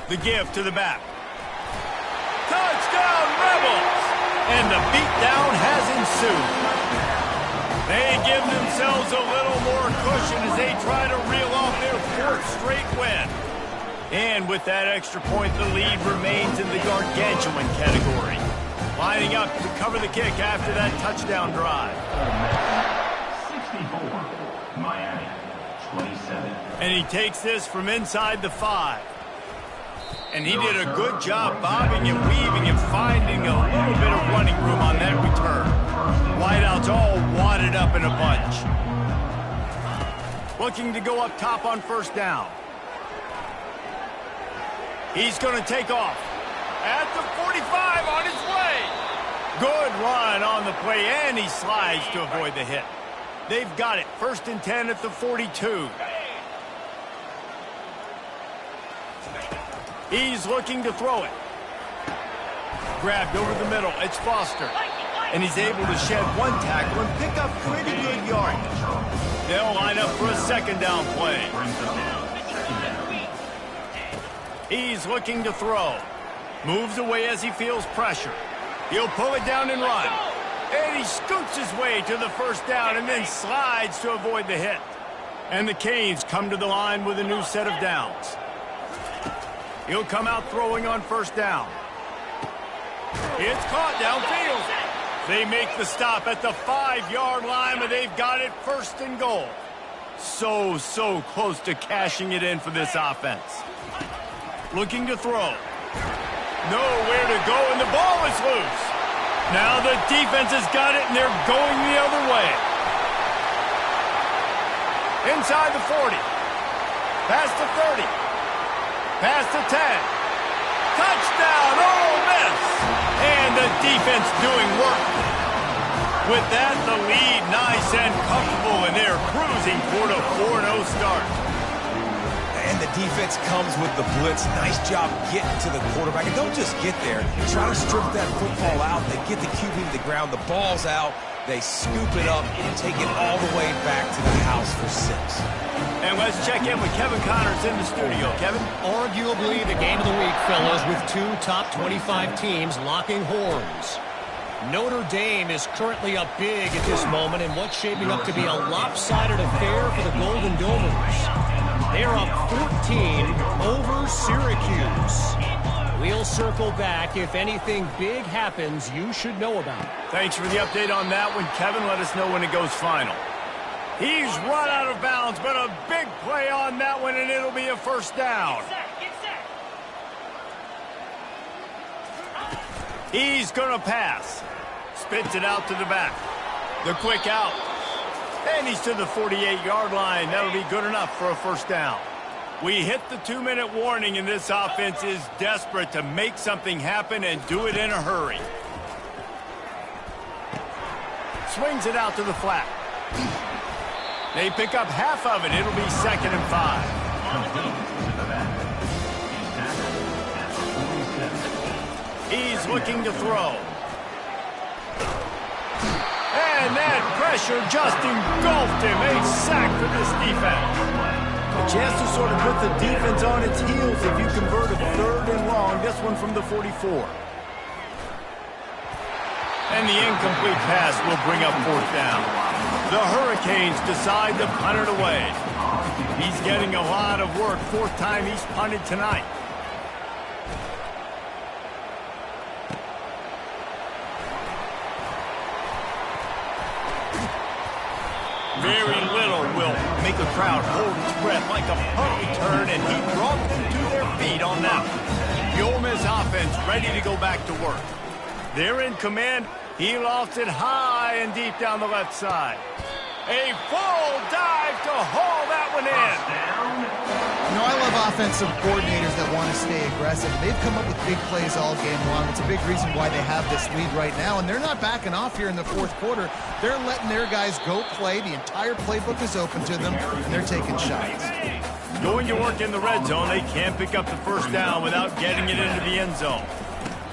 The give to the back. Touchdown, Rebels! And the beatdown has ensued. They give themselves a little more cushion as they try to reel off their 4th straight win. And with that extra point, the lead remains in the gargantuan category. Lining up to cover the kick after that touchdown drive. 64, Miami, 27. And he takes this from inside the 5. And he did a good job bobbing and weaving and finding a little bit of running room on that return. Wideouts all wadded up in a bunch. Looking to go up top on first down. He's going to take off. At the 45 on his way. Good run on the play, and he slides to avoid the hit. They've got it. 1st and 10 at the 42. He's looking to throw it. Grabbed over the middle. It's Foster. And he's able to shed 1 tackle and pick up pretty good yardage. They'll line up for a 2nd down play. He's looking to throw. Moves away as he feels pressure. He'll pull it down and run. And he scoots his way to the 1st down and then slides to avoid the hit. And the Canes come to the line with a new set of downs. He'll come out throwing on 1st down. It's caught downfield. They make the stop at the 5-yard line, but they've got it 1st and goal. So close to cashing it in for this offense. Looking to throw. Nowhere to go, and the ball is loose. Now the defense has got it, and they're going the other way. Inside the 40. Past the 30. Past the 10. Touchdown, Ole Miss! And the defense doing work. With that, the lead nice and comfortable, and they're cruising toward a 4-0 start. And the defense comes with the blitz. Nice job getting to the quarterback. And don't just get there. Try to strip that football out. They get the QB to the ground. The ball's out. They scoop it up and take it all the way back to the house for 6. And let's check in with Kevin Connors in the studio. Kevin? Arguably the game of the week, fellas, with 2 top 25 teams locking horns. Notre Dame is currently up big at this moment in what's shaping up to be a lopsided affair for the Golden Domers. They're up 14 over Syracuse. We'll circle back. If anything big happens, you should know about it. Thanks for the update on that one, Kevin. Let us know when it goes final. He's run out of bounds, but a big play on that one, and it'll be a 1st down. He's going to pass. Spits it out to the back. The quick out. And he's to the 48-yard line. That'll be good enough for a 1st down. We hit the 2-minute warning, and this offense is desperate to make something happen and do it in a hurry. Swings it out to the flat. They pick up half of it. It'll be 2nd and 5. He's looking to throw. And that pressure just engulfed him. A sack for this defense. A chance to sort of put the defense on its heels if you convert a 3rd and long. This one from the 44. And the incomplete pass will bring up 4th down. The Hurricanes decide to punt it away. He's getting a lot of work. 4th time he's punted tonight. Very little will make a crowd hold its breath like a punt return, and he brought them to their feet on that one. The Ole Miss offense ready to go back to work. They're in command. He lofts it high and deep down the left side. A full dive to haul that one in. I love offensive coordinators that want to stay aggressive. They've come up with big plays all game long. It's a big reason why they have this lead right now, and they're not backing off here in the fourth quarter. They're letting their guys go play. The entire playbook is open to them, and they're taking shots. Going to work in the red zone, they can't pick up the first down without getting it into the end zone.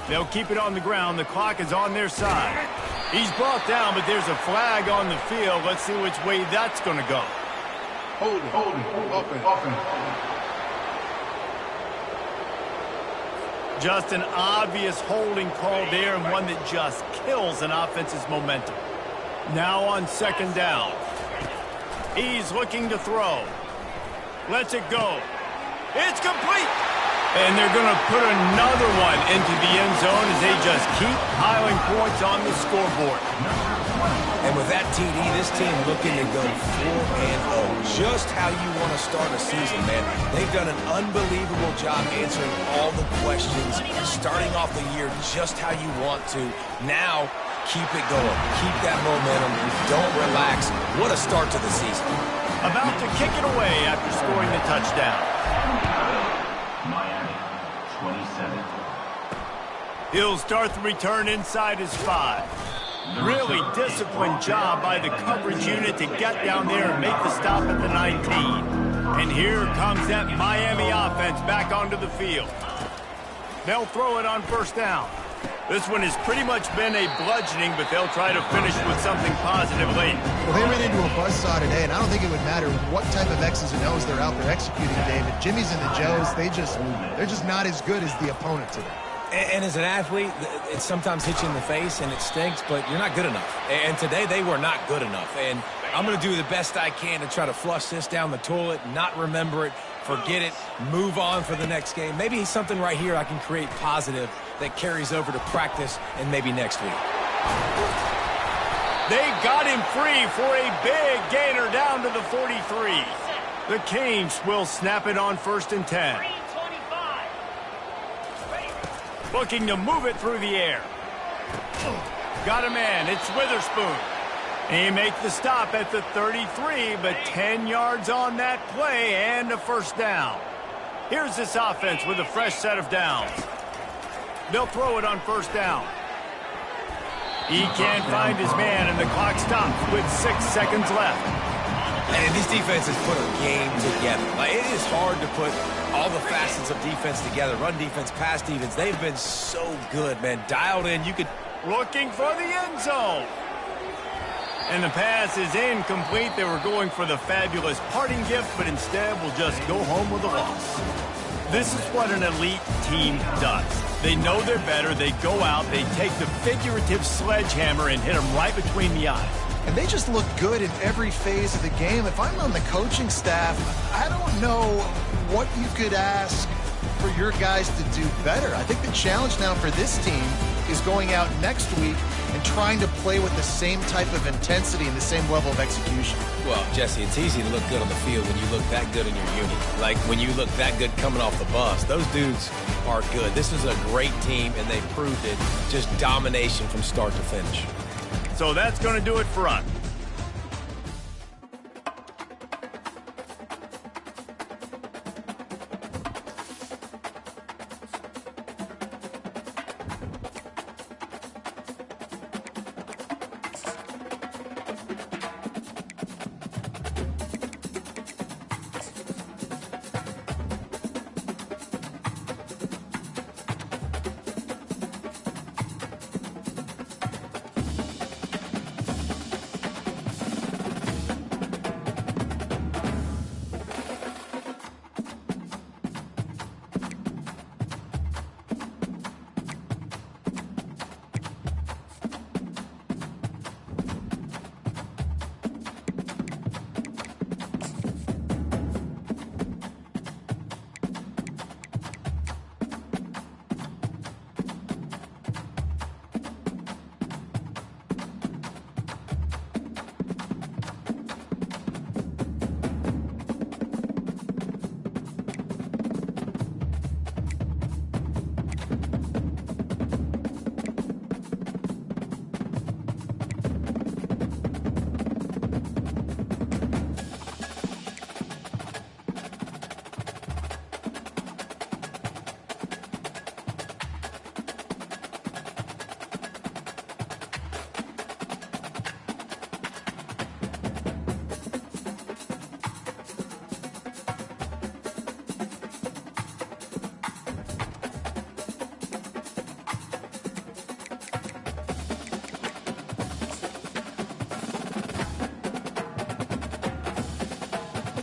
They'll keep it on the ground. The clock is on their side. He's brought down, but there's a flag on the field. Let's see which way that's going to go. Holding, offense. Just an obvious holding call there, and one that just kills an offense's momentum. Now on second down. He's looking to throw. Lets it go. It's complete. And they're going to put another one into the end zone as they just keep piling points on the scoreboard. And with that TD, this team looking to go 4-0. Just how you want to start a season, man. They've done an unbelievable job answering all the questions, starting off the year just how you want to. Now, keep it going. Keep that momentum. Don't relax. What a start to the season. About to kick it away after scoring the touchdown. Miami, 27. He'll start the return inside his 5. Really disciplined job by the coverage unit to get down there and make the stop at the 19. And here comes that Miami offense back onto the field. They'll throw it on first down. This one has pretty much been a bludgeoning, but they'll try to finish with something positive late. Well, they ran into a buzzsaw today, and I don't think it would matter what type of X's and O's they're out there executing, David. Jimmy's and the Joes, they're just not as good as the opponent today. And as an athlete, it sometimes hits you in the face and it stinks, but you're not good enough. And today they were not good enough. And I'm going to do the best I can to try to flush this down the toilet, not remember it, forget it, move on for the next game. Maybe something right here I can create positive that carries over to practice and maybe next week. They got him free for a big gainer down to the 43. The Canes will snap it on 1st and 10. Looking to move it through the air. Got a man. It's Witherspoon. He makes the stop at the 33, but 10 yards on that play and a first down. Here's this offense with a fresh set of downs. They'll throw it on first down. He can't find his man, and the clock stops with 6 seconds left. And this defense has put a game together. It is hard to put all the facets of defense together. Run defense, pass defense. They've been so good, man. Dialed in. You could... Looking for the end zone. And the pass is incomplete. They were going for the fabulous parting gift, but instead will just go home with a loss. This is what an elite team does. They know they're better. They go out. They take the figurative sledgehammer and hit them right between the eyes. And they just look good in every phase of the game. If I'm on the coaching staff, I don't know what you could ask for your guys to do better. I think the challenge now for this team is going out next week and trying to play with the same type of intensity and the same level of execution. Well, Jesse, it's easy to look good on the field when you look that good in your unit. Like when you look that good coming off the bus. Those dudes are good. This is a great team, and they proved it. Just domination from start to finish. So that's going to do it for us.